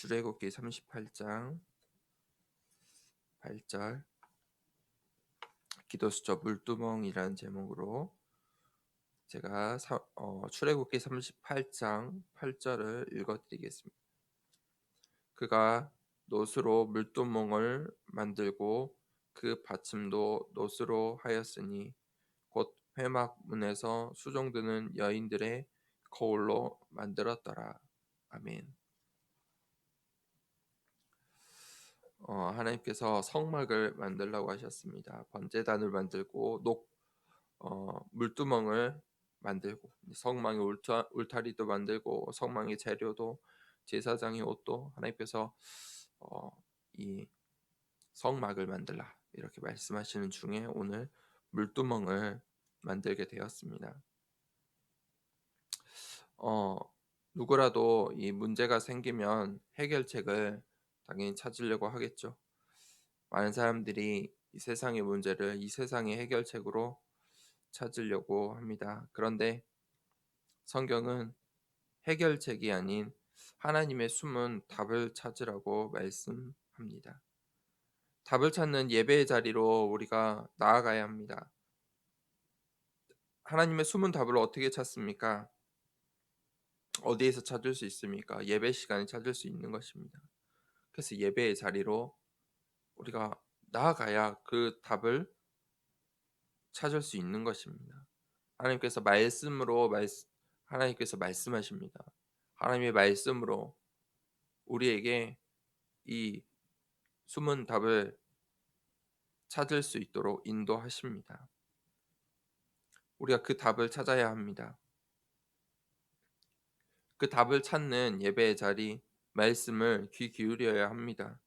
출애굽기 38장 8절 기도수저 물두멍이라는 제목으로 제가 출애굽기 38장 8절을 읽어드리겠습니다. 그가 노스로 물두멍을 만들고 그 받침도 노스로 하였으니 곧 회막문에서 수종드는 여인들의 거울로 만들었더라. 아멘. 하나님께서 성막을 만들라고 하셨습니다. 번제단을 만들고 물두멍을 만들고 성막의 울타리도 만들고 성막의 재료도 제사장의 옷도 하나님께서 이 성막을 만들라 이렇게 말씀하시는 중에 오늘 물두멍을 만들게 되었습니다. 누구라도 이 문제가 생기면 해결책을 당연히 찾으려고 하겠죠. 많은 사람들이 이 세상의 문제를 이 세상의 해결책으로 찾으려고 합니다. 그런데 성경은 해결책이 아닌 하나님의 숨은 답을 찾으라고 말씀합니다. 답을 찾는 예배의 자리로 우리가 나아가야 합니다. 하나님의 숨은 답을 어떻게 찾습니까? 어디에서 찾을 수 있습니까? 예배 시간에 찾을 수 있는 것입니다. 그래서 예배의 자리로 우리가 나아가야 그 답을 찾을 수 있는 것입니다. 하나님께서 하나님께서 말씀하십니다. 하나님의 말씀으로 우리에게 이 숨은 답을 찾을 수 있도록 인도하십니다. 우리가 그 답을 찾아야 합니다. 그 답을 찾는 예배의 자리, 말씀을 귀 기울여야 합니다.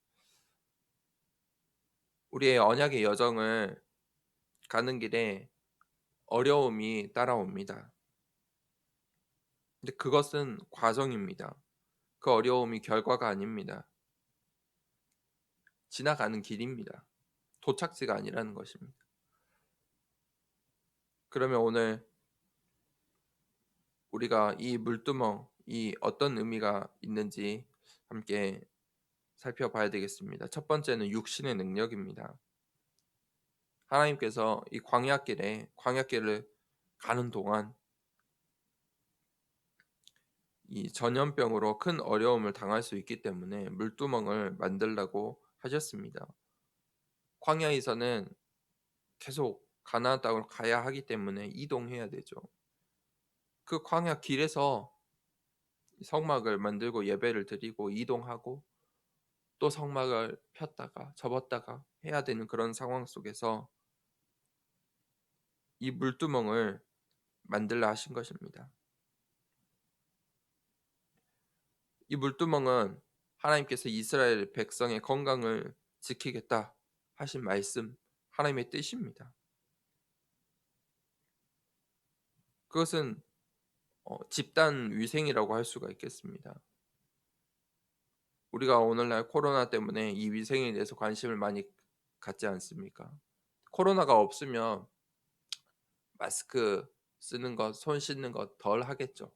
우리의 언약의 여정을 가는 길에 어려움이 따라옵니다. 근데 그것은 과정입니다. 그 어려움이 결과가 아닙니다. 지나가는 길입니다. 도착지가 아니라는 것입니다. 그러면 오늘 우리가 이 물두멍이 어떤 의미가 있는지 함께 살펴봐야 되겠습니다. 첫 번째는 육신의 능력입니다. 하나님께서 이 광야길을 가는 동안 이 전염병으로 큰 어려움을 당할 수 있기 때문에 물두멍을 만들라고 하셨습니다. 광야에서는 계속 가나안 땅으로 가야 하기 때문에 이동해야 되죠. 그 광야 길에서 성막을 만들고 예배를 드리고 이동하고 또 성막을 폈다가 접었다가 해야 되는 그런 상황 속에서 이 물두멍을 만들라 하신 것입니다. 이 물두멍은 하나님께서 이스라엘 백성의 건강을 지키겠다 하신 말씀, 하나님의 뜻입니다. 그것은 집단 위생이라고 할 수가 있겠습니다. 우리가 오늘날 코로나 때문에 이 위생에 대해서 관심을 많이 갖지 않습니까? 코로나가 없으면 마스크 쓰는 것, 손 씻는 것 덜 하겠죠.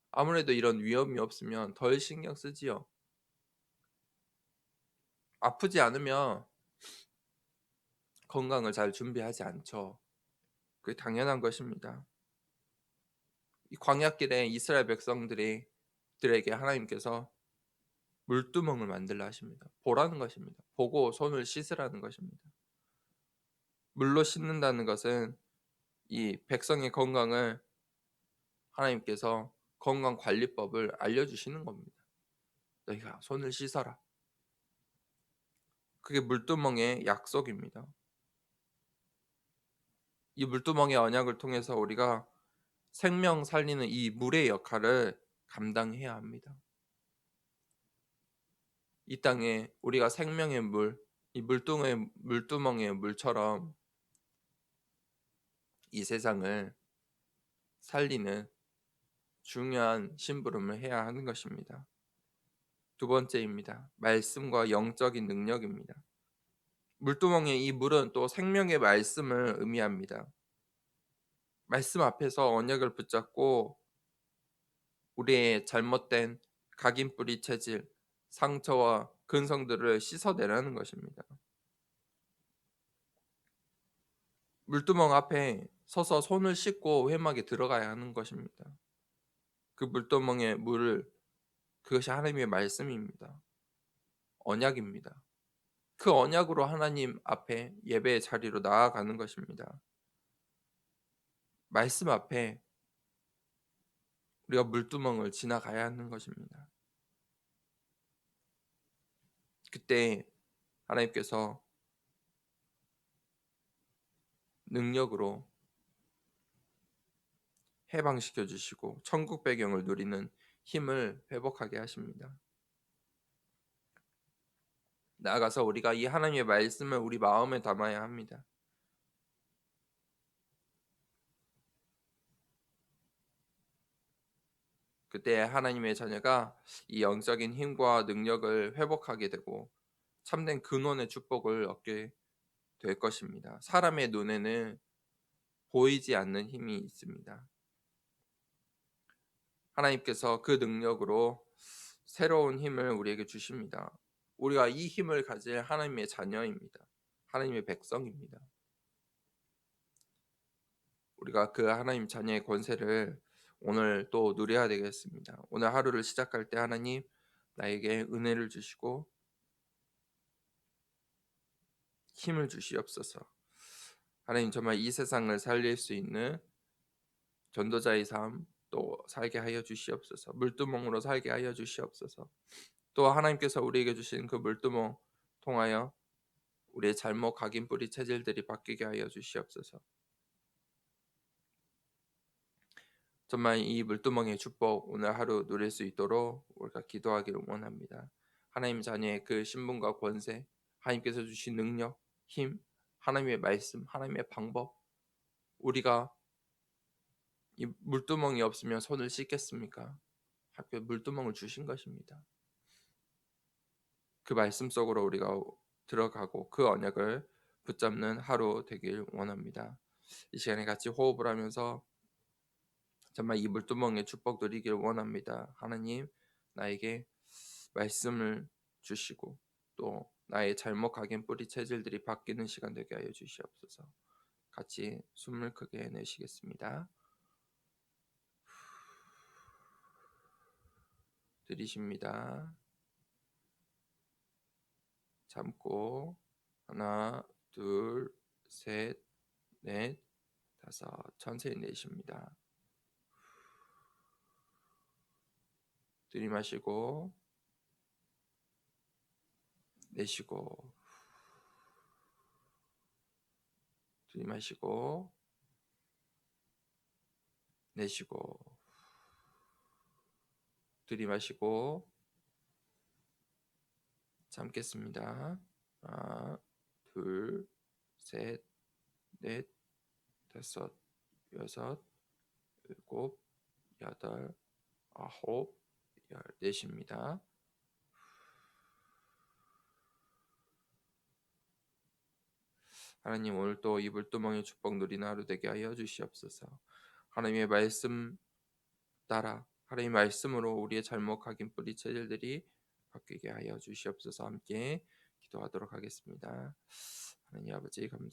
아무래도 이런 위험이 없으면 덜 신경 쓰지요. 아프지 않으면 건강을 잘 준비하지 않죠. 그게 당연한 것입니다. 이 광야길에 이스라엘 백성들에게 하나님께서 물두멍을 만들라 하십니다. 보라는 것입니다. 보고 손을 씻으라는 것입니다. 물로 씻는다는 것은 이 백성의 건강을 하나님께서 건강관리법을 알려주시는 겁니다. 너희가 손을 씻어라. 그게 물두멍의 약속입니다. 이 물두멍의 언약을 통해서 우리가 생명 살리는 이 물의 역할을 감당해야 합니다. 이 땅에 우리가 생명의 물, 이 물두멍의 물처럼 이 세상을 살리는 중요한 심부름을 해야 하는 것입니다. 두 번째입니다. 말씀과 영적인 능력입니다. 물두멍의 이 물은 또 생명의 말씀을 의미합니다. 말씀 앞에서 언약을 붙잡고 우리의 잘못된 각인뿌리 체질, 상처와 근성들을 씻어내라는 것입니다. 물두멍 앞에 서서 손을 씻고 회막에 들어가야 하는 것입니다. 그 물두멍의 물을, 그것이 하나님의 말씀입니다. 언약입니다. 그 언약으로 하나님 앞에 예배의 자리로 나아가는 것입니다. 말씀 앞에 우리가 물두멍을 지나가야 하는 것입니다. 그때 하나님께서 능력으로 해방시켜 주시고 천국 배경을 누리는 힘을 회복하게 하십니다. 나아가서 우리가 이 하나님의 말씀을 우리 마음에 담아야 합니다. 그때 하나님의 자녀가 이 영적인 힘과 능력을 회복하게 되고 참된 근원의 축복을 얻게 될 것입니다. 사람의 눈에는 보이지 않는 힘이 있습니다. 하나님께서 그 능력으로 새로운 힘을 우리에게 주십니다. 우리가 이 힘을 가질 하나님의 자녀입니다. 하나님의 백성입니다. 우리가 그 하나님 자녀의 권세를 오늘 또 누려야 되겠습니다. 오늘 하루를 시작할 때 하나님 나에게 은혜를 주시고 힘을 주시옵소서. 하나님 정말 이 세상을 살릴 수 있는 전도자의 삶 또 살게 하여 주시옵소서. 물두멍으로 살게 하여 주시옵소서. 또 하나님께서 우리에게 주신 그 물두멍 통하여 우리의 잘못 각인 뿌리 체질들이 바뀌게 하여 주시옵소서. 정말 이 물두멍의 축복 오늘 하루 누릴 수 있도록 우리가 기도하기를 원합니다. 하나님 자녀의 그 신분과 권세, 하나님께서 주신 능력, 힘, 하나님의 말씀, 하나님의 방법, 우리가 이 물두멍이 없으면 손을 씻겠습니까? 하필 물두멍을 주신 것입니다. 그 말씀 속으로 우리가 들어가고 그 언약을 붙잡는 하루 되길 원합니다. 이 시간에 같이 호흡을 하면서 정말 이 물두멍의 축복 누리길 원합니다. 하나님 나에게 말씀을 주시고 또 나의 잘못 각인 뿌리 체질들이 바뀌는 시간 되게 하여 주시옵소서. 같이 숨을 크게 내쉬겠습니다. 들이쉽니다. 참고 하나, 둘, 셋, 넷, 다섯. 천천히 내쉽니다. 들이마시고 내쉬고 들이마시고 내쉬고 들이마시고 참겠습니다. 하나, 둘, 셋, 넷, 다섯, 여섯, 일곱, 여덟, 아홉, 열. 내쉽니다. 하나님 오늘 또 이 물두멍의 축복 누리는 하루 되게 하여 주시옵소서. 하나님의 말씀 따라 하나님의 말씀으로 우리의 잘못 각인 뿌리 체질들이 바뀌게 하여 주시옵소서. 함께 기도하도록 하겠습니다. 하나님 아버지 감사합니다.